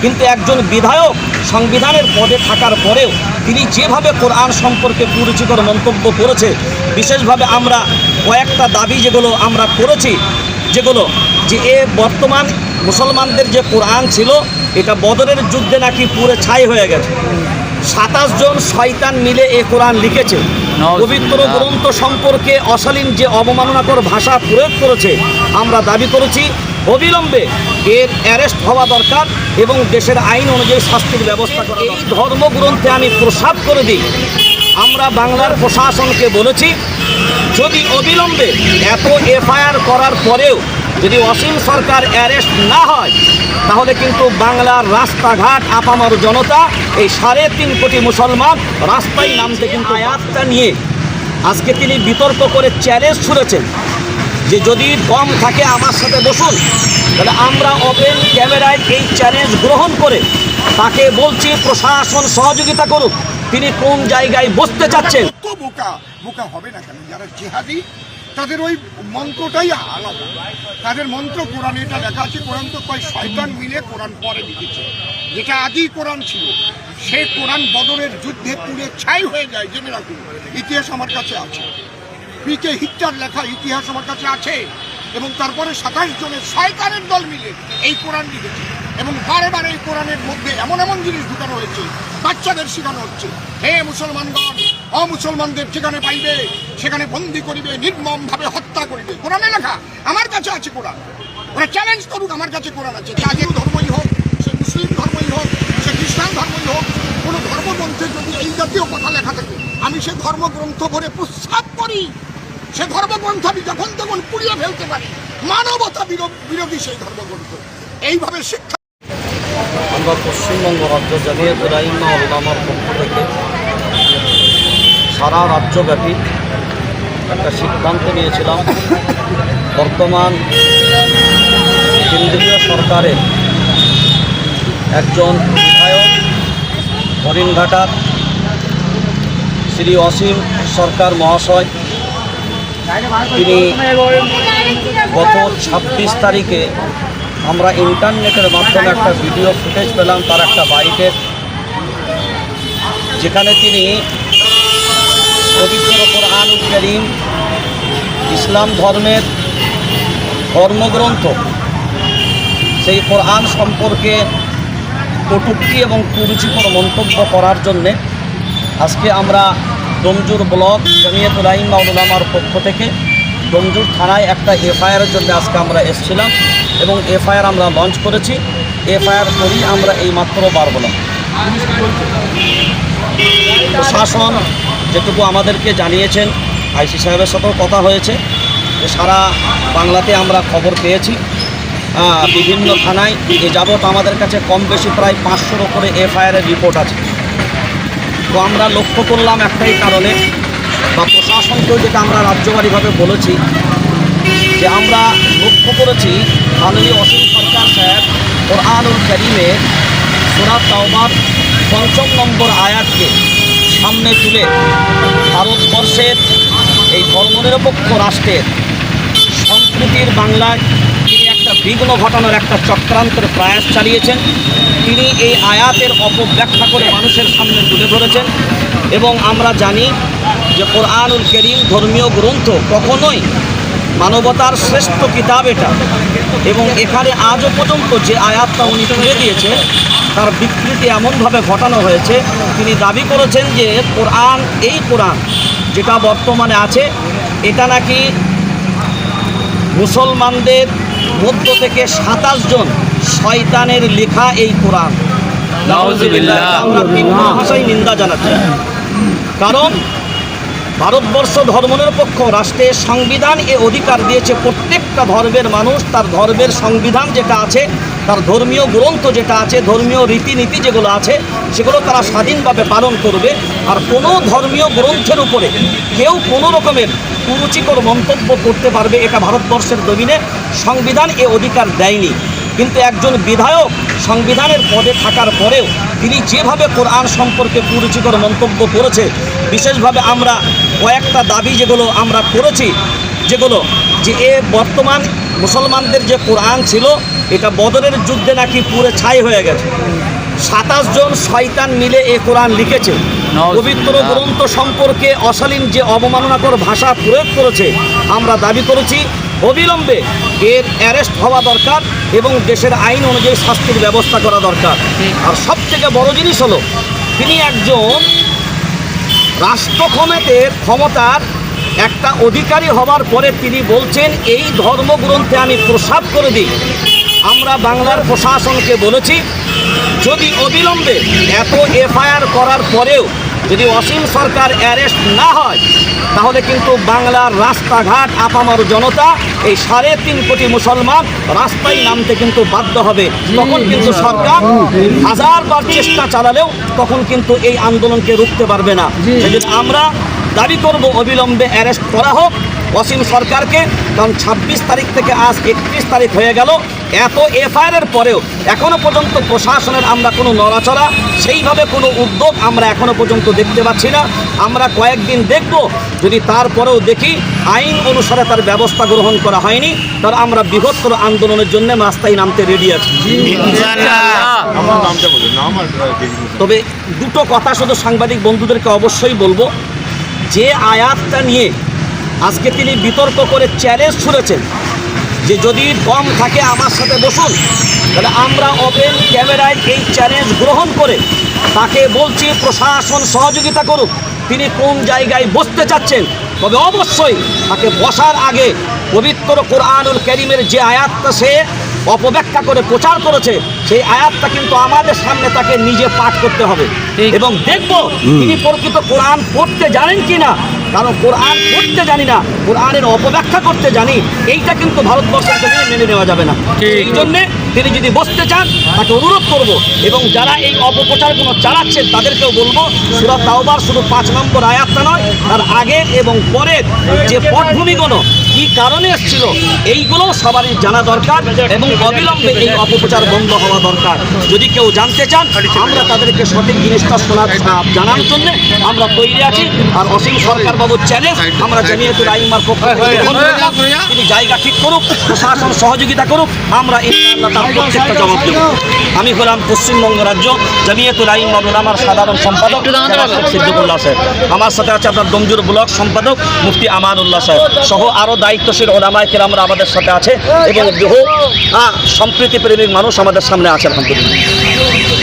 কিন্তু একজন বিধায়ক সংবিধানের পদে থাকার পরেও তিনি যেভাবে কোরআন সম্পর্কে কুরুচিকর মন্তব্য করেছে, বিশেষভাবে আমরা কয়েকটা দাবি যেগুলো আমরা করেছি, যেগুলো যে বর্তমান মুসলমানদের যে কোরআন ছিল এটা বদরের যুদ্ধে নাকি পুরো ছাই হয়ে গেছে। 27 জন শয়তান মিলে এ কোরআন লিখেছে। পবিত্র গ্রন্থ সম্পর্কে অশালীন যে অবমাননাকর ভাষা প্রয়োগ করেছে, আমরা দাবি করেছি অবিলম্বে এর অ্যারেস্ট হওয়া দরকার এবং দেশের আইন অনুযায়ী শাস্তির ব্যবস্থা করা। এই ধর্মগ্রন্থে আমি প্রসাদ করে দিই, আমরা বাংলার প্রশাসনকে বলেছি যদি অবিলম্বে এত এফআইআর করার পরেও যদি অসীম সরকার অ্যারেস্ট না হয়, তাহলে কিন্তু বাংলার রাস্তাঘাট আপামর জনতা এই 3.5 কোটি মুসলমান রাস্তায় নামতে কিন্তু আয়াতটা নিয়ে আজকে তিনি বিতর্ক করে চ্যালেঞ্জ ছুড়েছেন যে যদি দম থাকে আমার সাথে বসুন। তাহলে আমরা ওপেন ক্যামেরায় এই চ্যালেঞ্জ গ্রহণ করে তাকে বলছি প্রশাসন সহযোগিতা করুক, তিনি কোন জায়গায় বসতে চাচ্ছেন। তো বোকা হবে না কেন? যারা জিহাদি তাদের ওই মন্ত্রটাই আলাদা, তাদের মন্ত্র কোরআনে এটা লেখা আছে। কোরআন তো কয় শয়তান মিলে কোরআন পরে লিখেছে, যেটা আদি কোরআন ছিল সেই কোরআন বদরের যুদ্ধে পুড়ে ছাই হয়ে যায়। জেনে রাখুন, ইতিহাস আমার কাছে আছে, পিকে হিটলার লেখা ইতিহাস আমার কাছে আছে। এবং তারপরে 27 জনের শয়তানের দল মিলে এই কোরআন লিখেছে এবং বারে বারে এই কোরআনের মধ্যে এমন এমন জিনিস ঢুকানো হয়েছে, বাচ্চাদের শেখানো হচ্ছে হে মুসলমানগণ, অমুসলমানদের যেখানে পাইবে সেখানে বন্দি করিবে, নির্মমভাবে হত্যা করিবে। কোরআনে লেখা আমার কাছে আছে কোরআন, ওরা চ্যালেঞ্জ করুক, আমার কাছে কোরআন আছে। যে যে ধর্মই হোক, সে মুসলিম ধর্মই হোক, সে খ্রিস্টান ধর্মই হোক, কোনো ধর্মগ্রন্থে যদি এই জাতীয় কথা লেখা থাকে আমি সে ধর্মগ্রন্থ ভরে প্রস্তাব করি। সে ধর্মগ্রন্থ আমি যখন তখন পুড়িয়ে ফেলতে পারি। মানবতা বিরোধী সেই ধর্মগ্রন্থ। এইভাবে শিক্ষা আমরা পশ্চিমবঙ্গ রাজ্য জামিয়াতুল আইম্মাহ ওয়াল উলামার পক্ষ থেকে সারা রাজ্যব্যাপী একটা সিদ্ধান্ত নিয়েছিলাম। বর্তমান কেন্দ্রীয় সরকারের একজন বিধায়ক হরিণঘাটার শ্রী অসীম সরকার মহাশয়, তিনি গত 26 তারিখে আমরা ইন্টারনেটের মাধ্যমে একটা ভিডিও ফুটেজ পেলাম তার একটা বাইকের, যেখানে তিনি পবিত্র কোরআনুল কারীম ইসলাম ধর্মের ধর্মগ্রন্থ সেই কোরআন সম্পর্কে কটূক্তি এবং কুরুচিকর মন্তব্য করার জন্যে আজকে আমরা ডোমজুর ব্লক জামিয়াতুল আইম্মাহ ওয়াল উলামার পক্ষ থেকে ডোমজুর থানায় একটা এফআইআরের জন্য আজকে আমরা এসেছিলাম এবং এফআইআর আমরা লঞ্চ করেছি। এফআইআর করি আমরা এই মাত্র বার হলাম। প্রশাসন যেটুকু আমাদেরকে জানিয়েছেন, আইসি সাহেবের সাথেও কথা হয়েছে, সারা বাংলাতে আমরা খবর পেয়েছি। বিভিন্ন থানায় এ যাবৎ আমাদের কাছে কম বেশি প্রায় 500-র উপরে এফআইআরের রিপোর্ট আছে। তো আমরা লক্ষ্য করলাম একটাই কারণে, বা প্রশাসনকেও যেটা আমরা রাজ্যবাড়িভাবে বলেছি, যে আমরা লক্ষ্য করেছি মাননীয় অসীম সরকার সাহেব কোরআনুল কারীমের সূরা তাওবার 5 নম্বর আয়াতকে সামনে তুলে ভারতবর্ষের এই ধর্মনিরপেক্ষ রাষ্ট্রের সম্প্রীতির বাংলায় তিনি একটা বিঘ্ন ঘটানোর একটা চক্রান্তের প্রয়াস চালিয়েছেন। তিনি এই আয়াতের অপব্যাখ্যা করে মানুষের সামনে তুলে ধরেছেন এবং আমরা জানি যে কোরআনুল কারীম ধর্মীয় গ্রন্থ কখনোই মানবতার শ্রেষ্ঠ কিতাব এটা, এবং এখানে আজও পর্যন্ত যে আয়াতটা উনি তুলে দিয়েছে তার বিকৃতি এমনভাবে ঘটানো হয়েছে। তিনি দাবি করেছেন যে এই কোরআন যেটা বর্তমানে আছে এটা নাকি মুসলমানদের মধ্য থেকে 27 জন শয়তানের লেখা এই কোরআন। আমরা তীব্র ভাষায় নিন্দা জানাচ্ছি, কারণ ভারতবর্ষ ধর্মনিরপেক্ষ রাষ্ট্রের সংবিধান এ অধিকার দিয়েছে প্রত্যেকটা ধর্মের মানুষ তার ধর্মের সংবিধান যেটা আছে, তার ধর্মীয় গ্রন্থ যেটা আছে, ধর্মীয় রীতিনীতি যেগুলো আছে সেগুলো তারা স্বাধীনভাবে পালন করবে। আর কোনো ধর্মীয় গ্রন্থের উপরে কেউ কোনো রকমের কুরুচিকর মন্তব্য করতে পারবে এটা ভারতবর্ষের জমিনে সংবিধান এ অধিকার দেয়নি। কিন্তু একজন বিধায়ক সংবিধানের পদে থাকার পরেও তিনি যেভাবে কোরআন সম্পর্কে কুরুচিকর মন্তব্য করেছে, বিশেষভাবে আমরা কয়েকটা দাবি যেগুলো আমরা করেছি, যেগুলো যে বর্তমান মুসলমানদের যে কোরআন ছিল এটা বদরের যুদ্ধে নাকি পুরো ছাই হয়ে গেছে। 27 জন শয়তান মিলে এ কোরআন লিখেছে। পবিত্র গ্রন্থ সম্পর্কে অশালীন যে অবমাননাকর ভাষা প্রয়োগ করেছে, আমরা দাবি করেছি অবিলম্বে এর অ্যারেস্ট হওয়া দরকার এবং দেশের আইন অনুযায়ী শাস্তির ব্যবস্থা করা দরকার। আর সবথেকে বড় জিনিস হলো, তিনি একজন রাষ্ট্রক্ষমতার ক্ষমতার একটা অধিকারী হবার পরে তিনি বলছেন এই ধর্মগ্রন্থে আমি প্রসাব করে দিই। আমরা বাংলার প্রশাসনকে বলেছি, যদি অবিলম্বে এত এফআইআর করার পরেও যদি অসীম সরকার অ্যারেস্ট না হয়, তাহলে কিন্তু বাংলার রাস্তাঘাট আপামর জনতা এই 3.5 কোটি মুসলমান রাস্তায় নামতে কিন্তু বাধ্য হবে। তখন কিন্তু সরকার হাজারবার চেষ্টা চালালেও তখন কিন্তু এই আন্দোলনকে রুখতে পারবে না। সেজন্য আমরা দাবি করব অবিলম্বে অ্যারেস্ট করা হোক অসীম সরকারকে। কারণ 26 তারিখ থেকে আজ 31 তারিখ হয়ে গেল, এত এফআইআরের পরেও এখনও পর্যন্ত প্রশাসনের আমরা কোনো নড়াচড়া, সেইভাবে কোনো উদ্যোগ আমরা এখনও পর্যন্ত দেখতে পাচ্ছি না। আমরা কয়েকদিন দেখব, যদি তারপরেও দেখি আইন অনুসারে তার ব্যবস্থা গ্রহণ করা হয়নি, তাহলে আমরা বৃহত্তর আন্দোলনের জন্য রাস্তায় নামতে রেডি আছি। তবে দুটো কথা শুধু সাংবাদিক বন্ধুদেরকে অবশ্যই বলবো, যে আয়াতটা নিয়ে আজকে তিনি বিতর্ক করে চ্যালেঞ্জ ছুড়েছেন যে যদি দম থাকে আমার সাথে বসুন, তাহলে আমরা ওপেন ক্যামেরায় এই চ্যালেঞ্জ গ্রহণ করে তাকে বলছি প্রশাসন সহযোগিতা করুক। তিনি কোন জায়গায় বসতে চাচ্ছেন, তবে অবশ্যই তাকে বসার আগে পবিত্র কোরআনুল কারীমের যে আয়াতটা সে অপব্যাখ্যা করে প্রচার করেছে, সেই আয়াতটা কিন্তু আমাদের সামনে তাকে নিজে পাঠ করতে হবে এবং দেখব তিনি প্রকৃত কোরআন পড়তে জানেন কিনা। কারণ কোরআন পড়তে জানি না, কোরআনের অপব্যাখ্যা করতে জানি, এইটা কিন্তু ভারতবর্ষের জন্য মেনে নেওয়া যাবে না। এই জন্যে তিনি যদি বসতে চান তাকে অনুরোধ করব, এবং যারা এই অপপ্রচারগুলো চালাচ্ছেন তাদেরকেও বলবো, সূরা তাওবার শুধু 5 নম্বর আয়াতটা নয়, তার আগের এবং পরের যে পটভূমিগুলো কী কারণে এসেছিল এইগুলো সবারই জানা দরকার এবং অবিলম্বে এই অপপ্রচার বন্ধ হওয়া দরকার। যদি কেউ জানতে চান, আমরা তাদেরকে সঠিক জিনিসটা জানার জন্য আমরা তৈরি আছি। আর অসীম সরকার বাবুর চ্যালেঞ্জ আমরা জামিয়াতুল আইম্মার পক্ষ থেকে তিনি জায়গা ঠিক করুক, প্রশাসন সহযোগিতা করুক, আমরা ইনশাআল্লাহ তার প্রত্যেকটা জবাব দেব। আমি হলাম পশ্চিমবঙ্গ রাজ্য জামিয়াতুল আইম্মা উলামার সাধারণ সম্পাদক সিদ্দিকুল্লাহ সাহেব। আমার সাথে আছে আপনার ডোমজুর ব্লক সম্পাদক মুফতি আমানুল্লাহ সাহেব সহ আরও দায়িত্বশীল ওলামায়ে কেরামরা আমাদের সাথে আছে এবং বহু সম্প্রীতি প্রেমী মানুষ আমাদের সামনে আছে আলহামদুলিল্লাহ।